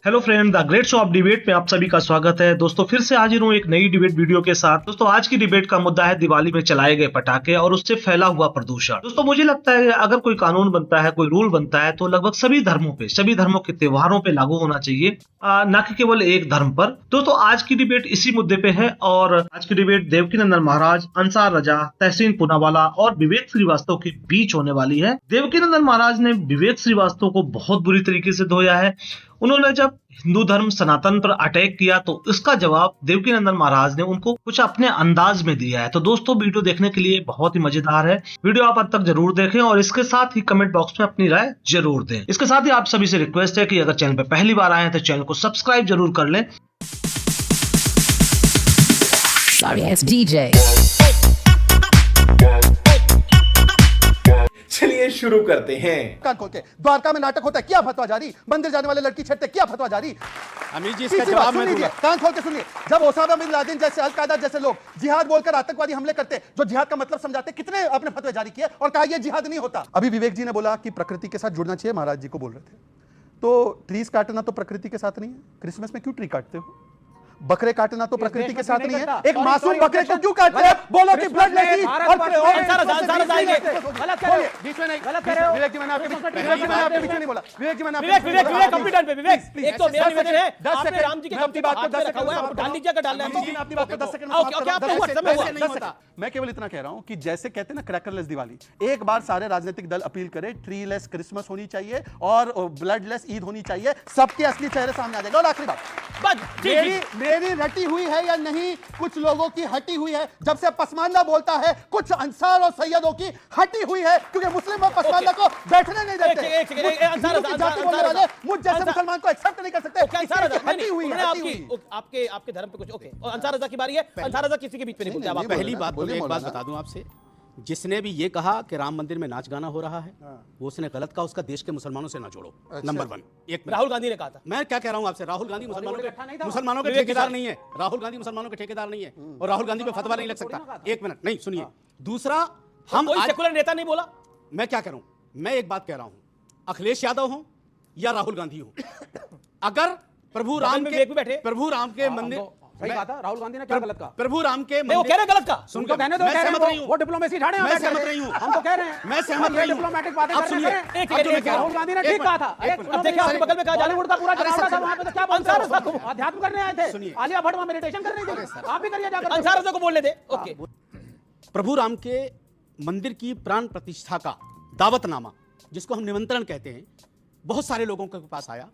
Hello friend, the great show off debate में आप सभी का स्वागत है। दोस्तों फिर से हाजिर हूँ एक नई डिबेट वीडियो के साथ। दोस्तों आज की डिबेट का मुद्दा है दिवाली में चलाए गए पटाखे और उससे फैला हुआ प्रदूषण। दोस्तों मुझे लगता है अगर कोई कानून बनता है, कोई रूल बनता है तो लगभग सभी धर्मों पे, सभी धर्मों के त्योहारों पे लागू होना चाहिए, न कि केवल एक धर्म पर। दोस्तों आज की डिबेट इसी मुद्दे पे है और आज की डिबेट देवकीनंदन महाराज, अंसार रजा, तहसीन पूनावाला और विवेक श्रीवास्तव के बीच होने वाली है। देवकीनंदन महाराज ने विवेक श्रीवास्तव को बहुत बुरी तरीके से धोया है। उन्होंने जब हिंदू धर्म सनातन पर अटैक किया तो इसका जवाब देवकीनंदन महाराज ने उनको कुछ अपने अंदाज में दिया है। तो दोस्तों वीडियो देखने के लिए बहुत ही मजेदार है, वीडियो आप अंत तक जरूर देखें और इसके साथ ही कमेंट बॉक्स में अपनी राय जरूर दें। इसके साथ ही आप सभी से रिक्वेस्ट है कि अगर चैनल पर पहली बार आए हैं तो चैनल को सब्सक्राइब जरूर कर लें। Sorry, it's DJ. चलिए शुरू करते हैं। कान खोल के द्वारका में नाटक होता है, क्या फतवा जारी? मंदिर जाने वाले लड़की छेड़ते, क्या फतवा जारी? अमीर जी इसका जवाब मैं दूंगा। कान खोल के सुनिए। जब ओसामा बिन लादेन जैसे, अल-कायदा जैसे लोग जिहाद बोलकर आतंकवादी हमले करते, जो जिहाद का मतलब समझाते, कितने अपने फतवे जारी किए और कहा यह जिहाद नहीं होता। अभी विवेक जी ने बोला कि प्रकृति के साथ जुड़ना चाहिए, महाराज जी को बोल रहे थे। तो ट्रीज काटना तो प्रकृति के साथ नहीं है। क्रिसमस में क्यों ट्री काटते हो? बकरे काटना तो प्रकृति के साथ नहीं है। एक मासूम बकरे को क्यों काटते हैं? बोलो कि ब्लड लेगी और गलत कह रहे हो, बीच में नहीं, गलत कह रहे हो। विवेक जी मैंने आपके पीछे नहीं बोला। विवेक जी मैंने विवेक कंप्लीट पे विवेक एक तो मेरा निवेदन है, 10 आपने सेकंड राम जी के अपनी बात को 10 रखा हुआ है, आप डाल लीजिए, डाल लें जी, अपनी बात को 10 सेकंड क्या आपका हुआ समय हुआ नहीं होता। मैं केवल इतना कह रहा हूं कि जैसे कहते हैं ना क्रैकरलेस दिवाली, एक बार सारे राजनीतिक दल अपील करें, ट्री लेस क्रिसमस होनी चाहिए और ब्लड लेस ईद होनी चाहिए, सबके असली चेहरे सामने आ जाएगा। और आखिरी बात, मेरी रटी हुई है या नहीं, कुछ लोगों की हटी हुई है। जब से पसमानदा बोलता है, कुछ अंसार और सैयदों की हटी हुई है, क्योंकि मुस्लिम और पसमानदा को बैठने नहीं देते। मुझ जैसे मुसलमान को एक्सेप्ट नहीं कर सकते। हटी हुई है। आपके धर्म पे कुछ ओके। और अंसार रजा की बारी है, अंसार रजा किसी के बीच में नहीं बोलते। आप पहली बात बोले, एक बात बता दूं आपसे, जिसने भी ये कहा कि राम मंदिर में नाच गाना हो रहा है, वो उसने गलत कहा। उसका देश के मुसलमानों से ना जोड़ो। नंबर 1। एक राहुल गांधी ने कहा था। मैं क्या कह रहा हूं आपसे, राहुल गांधी मुसलमानों के ठेकेदार नहीं है। राहुल गांधी मुसलमानों के ठेकेदार नहीं है और राहुल गांधी पे फतवा नहीं लग सकता। एक मिनट नहीं, सुनिए। दूसरा, हम कोई सेकुलर नेता नहीं बोला। मैं क्या कह रहा हूं, मैं एक बात कह रहा हूं, अखिलेश यादव हो या राहुल गांधी हो, अगर प्रभु राम के मंदिर, सही कहा था राहुल गांधी ने, क्या गलत कहा? प्रभु राम के वो कह रहे गलत का। सुनकर कहने दो, मैं सहमत नहीं हूं। वो डिप्लोमेसी झाड़े, मैं सहमत नहीं हूं। हम तो कह रहे हैं, मैं सहमत नहीं हूं। डिप्लोमेटिक बातें आप कर सुनिए, रहे हैं। राहुल गांधी ने ठीक कहा था। अब देखिए आपके बगल में कहा बॉलीवुड का पूरा जमावड़ा था, वहां पे तो क्या अंसार रजा को अध्यात्म करने आए थे। आलिया भट्ट वहां मेडिटेशन कर रही थी, आप भी करिए जाकर। अंसार रजा को बोलने दे। ओके। प्रभु राम के मंदिर की प्राण प्रतिष्ठा का दावतनामा, जिसको हम निमंत्रण कहते हैं, बहुत सारे लोगों के पास आया।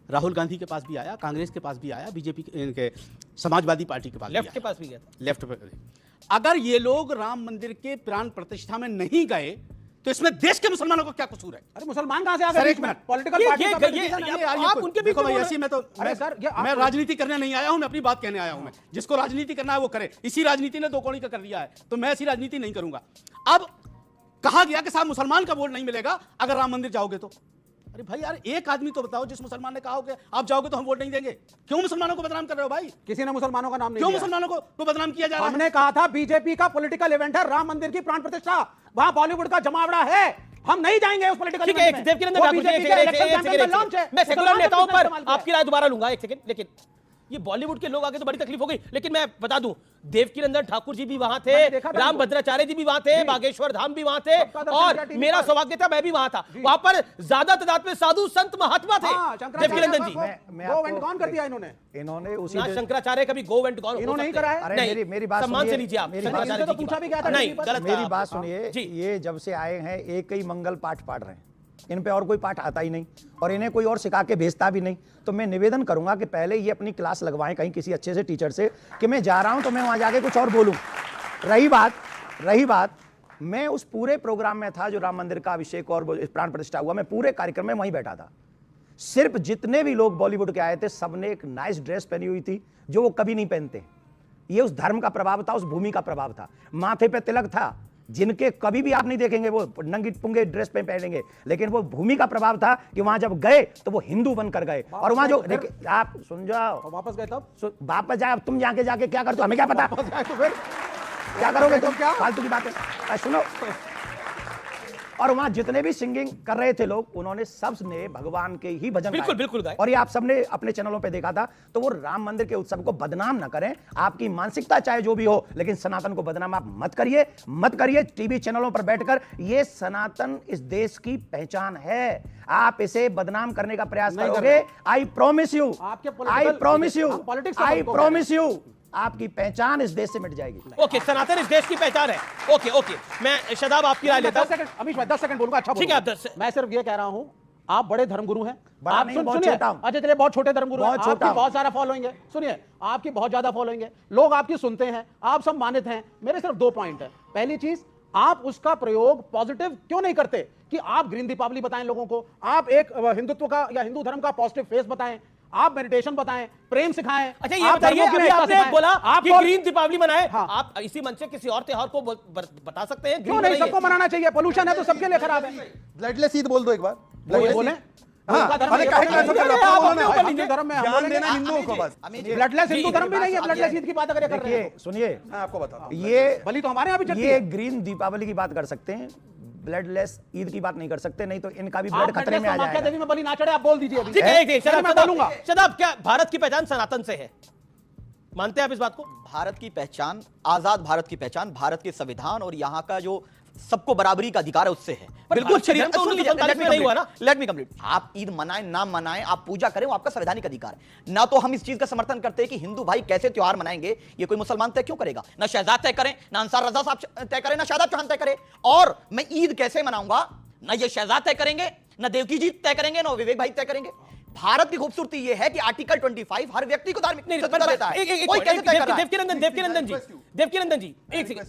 राहुल गांधी के पास भी आया, कांग्रेस के पास भी आया, बीजेपी के समाजवादी पार्टी के पास, लेफ्ट के पास भी गया था। लेफ्ट पे। अगर ये लोग राम मंदिर के प्राण प्रतिष्ठा में नहीं गए तो इसमें देश के मुसलमानों को क्या कसूर है? अरे मुसलमान कहां से आ गए? एक मिनट, पॉलिटिकल पार्टी आप उनके बीच में ऐसी, मैं राजनीति करने नहीं आया हूं, मैं अपनी बात कहने आया हूं। मैं जिसको राजनीति करना है वो करे। इसी राजनीति ने दो कोणी का कर दिया है, तो मैं ऐसी राजनीति नहीं करूंगा। अब कहा गया कि साहब मुसलमान का वोट नहीं मिलेगा अगर राम मंदिर जाओगे तो। अरे भाई यार, एक आदमी तो बताओ जिस मुसलमान ने कहा हो कि आप जाओगे तो हम वोट नहीं देंगे। क्यों मुसलमानों को बदनाम कर रहे हो भाई? किसी ने मुसलमानों का नाम नहीं क्यों लिया। मुसलमानों को बदनाम किया जा रहा है? हमने कहा था बीजेपी का पॉलिटिकल इवेंट है राम मंदिर की प्राण प्रतिष्ठा, वहां बॉलीवुड का जमावड़ा है, हम नहीं जाएंगे उस पॉलिटिकल इवेंट में। देवकीनंदन ठाकुर, मैं सेकुलर नेताओं पर आपकी राय दोबारा लूंगा, एक सेकंड। लेकिन ये बॉलीवुड के लोग आगे तो बड़ी तकलीफ हो गई। लेकिन मैं बता दूं, देवकीनंदन ठाकुर जी भी वहां थे, राम भद्राचार्य जी भी वहां थे, बागेश्वर धाम भी वहां थे, और मेरा सौभाग्य था मैं भी वहां था। वहां पर ज्यादा तादाद में साधु संत महात्मा थे। देवकीनंदन जी गो वेंट कौन कर दिया इन्होंने उसी शंकराचार्य कभी गो वेंट कौन इन्होंने नहीं कराया। मेरी बात सम्मान से लीजिए आप। शंकराचार्य तो पूछा भी गया था। नहीं, गलत। मेरी बात सुनिए, ये जब से आए हैं एक ही मंगल पाठ पढ़ रहे हैं, इन पे और कोई पाठ आता ही नहीं और इन्हें कोई और सिखा के भेजता भी नहीं। तो मैं निवेदन करूंगा कि पहले ये अपनी क्लास लगवाएं कहीं किसी अच्छे से टीचर से कि मैं जा रहा हूं तो मैं वहां जाके कुछ और बोलूं। रही बात, मैं उस पूरे प्रोग्राम में था जो राम मंदिर का अभिषेक और प्राण प्रतिष्ठा हुआ, मैं पूरे कार्यक्रम में वहीं बैठा था। सिर्फ जितने भी लोग बॉलीवुड के आए थे सबने एक नाइस ड्रेस पहनी हुई थी जो वो कभी नहीं पहनते। ये उस धर्म का प्रभाव था, उस भूमि का प्रभाव था। माथे पे तिलक था, जिनके कभी भी आप नहीं देखेंगे वो नंगी पुंगे ड्रेस पे पहनेंगे, लेकिन वो भूमि का प्रभाव था कि वहां जब गए तो वो हिंदू बनकर गए। और वहां जो आप सुन जाओ, वापस गए तब वापस जाए, तुम जाके क्या करते हो हमें क्या पता, तो फिर क्या करोगे तुम, क्या फालतू की बातें सुनो। और वहां जितने भी सिंगिंग कर रहे थे लोग, उन्होंने सबने भगवान के ही भजन बिल्कुल, बिल्कुल गाए। और ये आप सबने अपने चैनलों पे देखा था। तो वो राम मंदिर के उत्सव को बदनाम ना करें, आपकी मानसिकता चाहे जो भी हो, लेकिन सनातन को बदनाम आप मत करिए। टीवी चैनलों पर बैठकर ये सनातन इस देश की पहचान है, आप इसे बदनाम करने का प्रयास करोगे, आई प्रॉमिस यू, आपकी पहचान इस देश से मिट जाएगी। ओके, सनातन इस देश की पहचान है। ओके, मैं शादाब आपकी राय लेता हूं। 10 सेकंड बोलूंगा। अच्छा ठीक है, आप 10 मैं सिर्फ ये कह रहा हूं, आप बड़े धर्मगुरु हैं। बड़ा आप नहीं, बहुत छोटा हूं। अच्छा चलिए, बहुत छोटे धर्मगुरु हैं, बहुत छोटा आपकी हूं। बहुत सारा फॉलोइंग है। सुनिए, आपकी बहुत ज्यादा फॉलोइंग है, लोग आपकी सुनते हैं, आप सब मानित हैं। मेरे सिर्फ 2 पॉइंट है। पहली चीज, आप उसका प्रयोग पॉजिटिव क्यों नहीं करते कि आप ग्रीन दीपावली बताएं लोगों को, आप एक हिंदुत्व का या हिंदू धर्म का पॉजिटिव फेस बताएं, आप मेडिटेशन बताएं, प्रेम सिखाएं। अच्छा ये बताइए, अभी आपने बोला कि ग्रीन दीपावली मनाएं, हाँ। आप इसी मंच से किसी और त्योहार को बता सकते हैं? क्यों नहीं, सबको मनाना चाहिए। पोल्यूशन है तो सबके लिए खराब है। ब्लडलेस ईद बोल दो एक बार। बोले ब्लडलेस हिंदू धर्म भी नहीं है। ब्लडलेस ईद की बात अगर कर रहे हैं, सुनिए, आपको बताओ, ये बलि तो हमारे यहाँ भी चलती ये है। ग्रीन दीपावली की बात कर सकते हैं, ब्लडलेस ईद की बात नहीं कर सकते, नहीं तो इनका भी ब्लड खतरे में आ जाएगा। देवी में बलि ना चढ़े, आप बोल दीजिए अभी। ठीक है, एक मैं बोलूंगा। शदाब, क्या भारत की पहचान सनातन से है? मानते हैं आप इस बात को? भारत की पहचान, आजाद भारत की पहचान भारत के संविधान और यहाँ का जो सबको बराबरी का अधिकार है उससे है। बिल्कुल, शरीयत तो 1947 में नहीं हुआ ना। Let me complete. आप ईद मनाएं ना मनाएं, आप पूजा करें, वो आपका संवैधानिक अधिकार है। ना तो हम इस चीज का समर्थन करते हैं कि हिंदू भाई कैसे त्योहार मनाएंगे, ये कोई मुसलमान तय क्यों करेगा? ना शहजाद तय करें, ना अंसार रजा साहब तय करें, ना शादाब चौहान तय करे। और मैं ईद कैसे मनाऊंगा, ना ये शहजाद तय करेंगे, ना देवकी जी तय करेंगे, ना विवेक भाई तय करेंगे। भारत की खूबसूरती ये है कि आर्टिकल 25 हर व्यक्ति को धार्मिक स्वतंत्रता देता है। कोई कैसे तय कर रहा है? देवकीनंदन जी, एक सेकंड,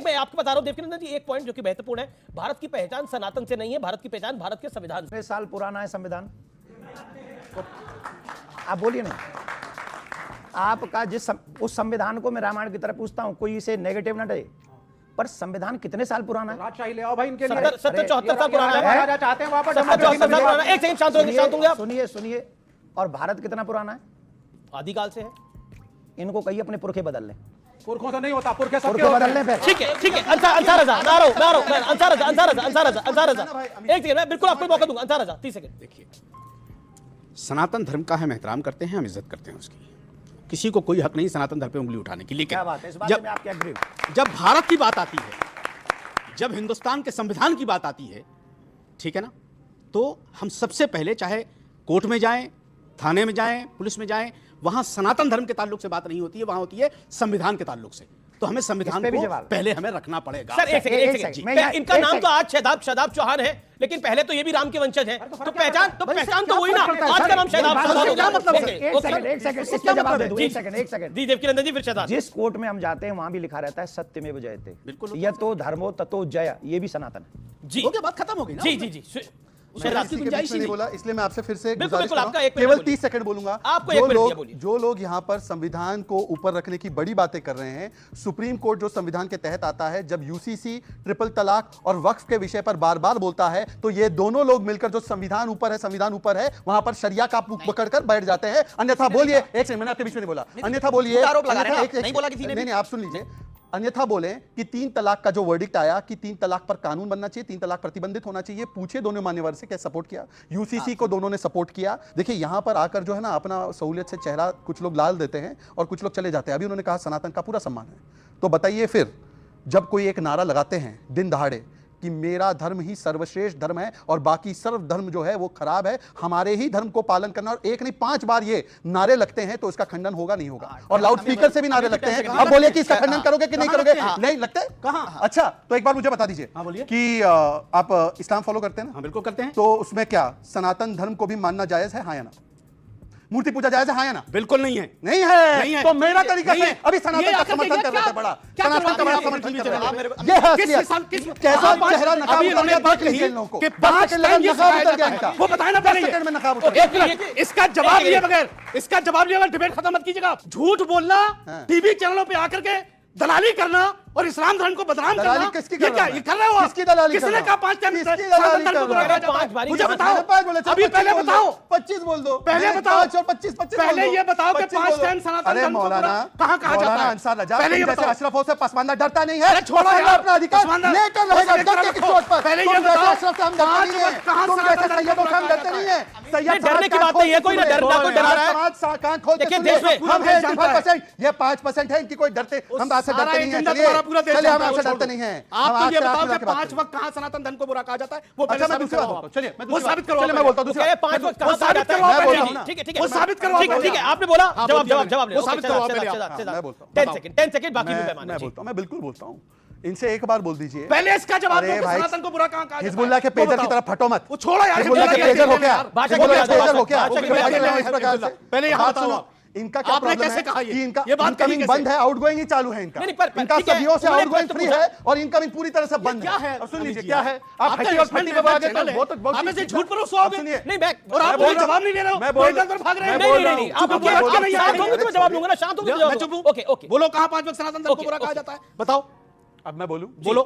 मैं आपको बता रहा हूं देवकीनंदन जी, एक पॉइंट जो कि महत्वपूर्ण है। भारत की पहचान सनातन से नहीं है, भारत की पहचान भारत के संविधान से। 3 साल पुराना है संविधान, आप बोलिए ना। आपका उस संविधान को मैं रामायण की तरह पूछता हूं, कोई इसे नेगेटिव ना डे, पर संविधान कितने साल पुराना है? राजशाही ले आओ भाई इनके लिए। 70-74 साल पुराना है। महाराजा चाहते हैं वापस। 74 साल पुराना है। एक सेकंड शांत होंगे आप। सुनिए, और भारत कितना पुराना है? आदिकाल से है। इनको कहिए अपने पुरखे बदल लें। पुरखों से नहीं होता, पुरखे सबके पुरखे बदल लें फिर। ठीक है, अंसार रजा, एक सेकंड, मैं बिल्कुल आपको मौका दूंगा। अंसार रजा, 30 सेकंड। देखिए, सनातन धर्म का हम एहतराम करते हैं, हम इज्जत करते हैं उसकी। किसी को कोई हक नहीं सनातन धर्म पे उंगली उठाने की। लेकिन क्या बात है, इस बात में मैं आपके एग्री हूं। जब भारत की बात आती है, जब हिंदुस्तान के संविधान की बात आती है, ठीक है ना, तो हम सबसे पहले चाहे कोर्ट में जाएं, थाने में जाएं, पुलिस में जाएं, वहां सनातन धर्म के ताल्लुक से बात नहीं होती है, वहां होती है संविधान के ताल्लुक से। तो हमें संविधान को पहले हमें रखना पड़ेगा। सर एक सेकंड, इनका नाम तो आज शादाब चौहान है, लेकिन पहले तो ये भी राम के वंशज हैं। तो पहचान तो वही ना, आज का नाम शादाब चौहान। एक सेकंड। जी देवकीनंदन जी, फिर शादाब। जिस कोर्ट में हम जाते हैं वहां भी लिखा रहता है सत्यमेव जयते। बिल्कुल। यतो धर्मो ततो जय, ये भी सनातन है। जी, हो गया, बात खत्म हो गई ना। जी। नहीं बोला, इसलिए मैं आपसे फिर से बिल्कुल, गुजारिश आपका करूं, एक मिनट केवल बोलिए। 30 सेकंड बोलूंगा। आपको एक मिनट बोलिए। जो लोग यहाँ पर संविधान को ऊपर रखने की बड़ी बातें कर रहे हैं, सुप्रीम कोर्ट जो संविधान के तहत आता है, जब यूसीसी ट्रिपल तलाक और वक्फ के विषय पर बार बार बोलता है, तो ये दोनों लोग मिलकर जो संविधान ऊपर है वहां पर शरिया का पकड़कर बैठ जाते हैं। अन्यथा बोलिए, एक सेकंड, मैंने आपके बीच में नहीं बोला, अन्यथा बोलिए, आरोप लगा रहे हैं, नहीं बोला किसी ने। नहीं, आप सुन लीजिए। अन्यथा बोलें कि 3 तलाक का जो वर्डिक्ट आया कि 3 तलाक पर कानून बनना चाहिए, 3 तलाक प्रतिबंधित होना चाहिए, पूछे दोनों मान्यवर से क्या सपोर्ट किया? यूसीसी को दोनों ने सपोर्ट किया। देखिए यहां पर आकर जो है ना अपना सहूलियत से चेहरा कुछ लोग लाल देते हैं और कुछ लोग चले जाते हैं। अभी उन्होंने कहा सनातन का पूरा सम्मान है, तो बताइए फिर जब कोई एक नारा लगाते हैं दिन दहाड़े कि मेरा धर्म ही सर्वश्रेष्ठ धर्म है और बाकी सर्व धर्म जो है वो खराब है, हमारे ही धर्म को पालन करना, और एक नहीं 5 बार ये नारे लगते हैं, तो इसका खंडन होगा नहीं होगा? और लाउड स्पीकर से भी नारे लगते हैं। अब बोलिए कि इसका खंडन करोगे कि नहीं करोगे? नहीं लगते कहां? अच्छा, तो एक बार मुझे बता दीजिए कि आप इस्लाम फॉलो करते हैं ना? हाँ बिल्कुल करते हैं। तो उसमें क्या सनातन धर्म को भी मानना जायज है, हाँ या ना? मूर्ति पूजा जायज है, हाँ या ना? बिल्कुल नहीं है। नहीं है, नहीं है। तो मेरा तरीका से अभी सनातन ये का आकर समर्थन के कर रहे थे, बड़ा सनातन का बड़ा समर्थन कर रहे थे। ये ये है असलियत। कैसा चेहरा नकाब अभी उतर इन्होंने गया बात देख लीजिए कही लोगों को। कि 10 5 सेकंड में नकाब उतर गया इनका। वो बताए ना 10 पहले। सेकंड में नकाब उतर गया। एक मिनट, इसका जवाब लिए बगैर, डिबेट खत्म मत कीजिएगा। झूठ बोलना, टीवी चैनलों पे आकर के दलाली करना, और इस्लाम धर्म को बदनाम दलाली करना, किसकी ये कर क्या रहा है? ये कर रहे हो आप? किसकी दलाली कर किसने रहा है? कहा 5 टाइम किसकी सनातन दलाली धर्म कर को रहा है? बुरा कहा जाता है? 5 बारी मुझे कर बताओ, 5 बोले, अभी पहले बताओ, 25 बोल दो, पहले नहीं, बताओ, 5 और 25 पहले ये बताओ कि 5 टाइम सनातन अरे धर्म को मौलाना, बुरा कहाँ कहा जाता मौलाना है? अंसार रजा, पहले ये तुम जैसे बताओ। अशरफों से पसमानदा डरता नहीं है। अरे छोड़ो पसमानदा यार, अपना अधिकार पसमानदा, लेकर रहेगा, डरने की चोट पर। पहले तुम ये जैसे बताओ, अशरफ से हम डरते 5 नहीं हैं। वक्त कहाँ तुम सनातन जैसे धर्म को सैयदों से हम बुरा डरते कहा नहीं है। नहीं, डरने की बात नहीं है, कोई ना डरा रहा है। देखिए, देश में हम हैं 85%, ये 5% है, इनकी कोई डरते, हम आपसे सारा डरते नहीं हैं। एजेंडा चलिए, तुम्हारा पूरा देश चलिए, हम जानता है, आपसे वो डरते छोड़ नहीं हैं। आप हम तो ये आपसे बताओ आपकी कि बात करते 5 हैं। वक्त कहाँ सनातन धर्म को बुरा कहा जाता है, वो अच्छा, पहले मैं साबित दूसरी बात करवाओ बताता हूँ। आप। चलिए, मैं वो दूसरी साबित बात- करवाओ चलिए, मैं बोलता हूँ दूसरी कह रहे बात। 5 वक्त वो कहाँ साबित जाता है? करवाओ मैं पहले। बोल रहा हूँ ना। ठीक है, ठीक वो है, साबित करवाओ ठीक है, पहले। ठीक है, आपने बोला हाँ, जवाब बोलिए, जवाब जवाब ले वो लो। साबित ओके, करवाओ चला, पहले चला, आप। चला, मैं बोलता हूँ, 10 बताओ। सेकंड 10 सेकंड बाकी भी पैमाना मैं जी। बोलता हूँ, मैं बिल्कुल बोलता हूँ। इनसे एक बार बोल दीजिए। पहले इसका जवाब दो अरे कि भाई, सनातन को बुरा कहाँ कहा जाता है? हिजबुल्लाह के वो पेजर की बताओ। तरफ फटो मत। वो छोड़ो यार, हिजबुल्लाह के पेजर हो क्या? भाषा हिजबुल्लाह के की पेजर हो क्या? भाषा की वो भाषा बताइए इस प्रकार से। पहले यहाँ बात बताओ सुनो, आप। इनका क्या आपने प्रॉब्लम कैसे है कहा ये? कि इनका ये बात कही इनकमिंग कैसे? बंद है, आउटगोइंग ही चालू है इनका। नहीं, पर इनका ठीक है, सदियों से उन्होंने आउटगोइंग प्रश्न फ्री पूछा। है और इनकमिंग पूरी तरह से बंद क्या है? अब सुन लीजिए अभी क्या जी, है। आप आप आपका हट्टी और इसमें फट्टी पे भागे चैनल है। तो बहुत आप ऐसे झूठ पर अब उछलोगे। सुनिए, नहीं, बैक और आप मैं बोल मुझे रहा जवाब हूं। नहीं दे रहे हो, मैं कोई बोल इधर उधर भाग रहे हो। नहीं, नहीं, नहीं, आप चुप रुकिए, रहो, आप नहीं शांत आएंगे। होंगे तो मैं जवाब दूंगा ना, शांत होंगे तो मैं जवाब चुप हूँ। दूंगा। Okay, okay. बोलो कहाँ 5 वक्त सनातन धर्म को ओके, बुरा कहा ओके। जाता है? बताओ। अब मैं बोलूं, बोलो।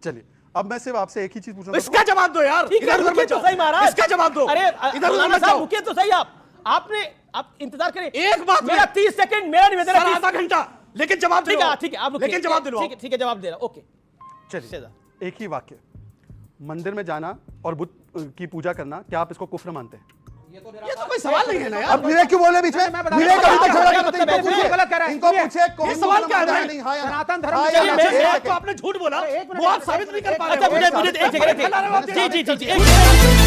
चलिए, अब मैं सिर्फ आपसे एक ही चीज पूछना इसका जवाब दो यार। ठीक है, इधर उधर रुकिए मत तो जाओ। सही महाराज। इसका जवाब दो। अरे इधर उधर मौलाना मत साहब जाओ। रुकिए तो सही आपने आप इंतजार करिए। एक बात मेरा 30 सेकंड मेरा निवेदन सर है। आधा घंटा, लेकिन जवाब ठीक दिलवाओ। है, ठीक है, आप रुकिए। लेकिन जवाब दिलवाओ। ठीक है, जवाब दे रहा हूं। ओके, चलिए, एक ही वाक्य। मंदिर में जाना और बुत की पूजा करना, क्या आप इसको कुफ्र मानते हैं? ये तो कोई सवाल नहीं है ना यार। अब विवेक क्यों बोले बीच में? मैं बता विवेक रहा हूं, अभी तक झगड़ा क्या करते हैं, मतलब इनको है? पूछिए, गलत कह रहा है। इनको सुनिए, पूछिए कौन ये सवाल क्या है? नहीं, हाँ या ना? सनातन धर्म हाँ में या चलिए, ना? मैं- एक बात सेकंड। को आपने झूठ बोला, एक मिनट, वो आप एक साबित नहीं कर पा अच्छा, रहे हो। मुझे एक सेकंड फैला रहे हो आप। जी।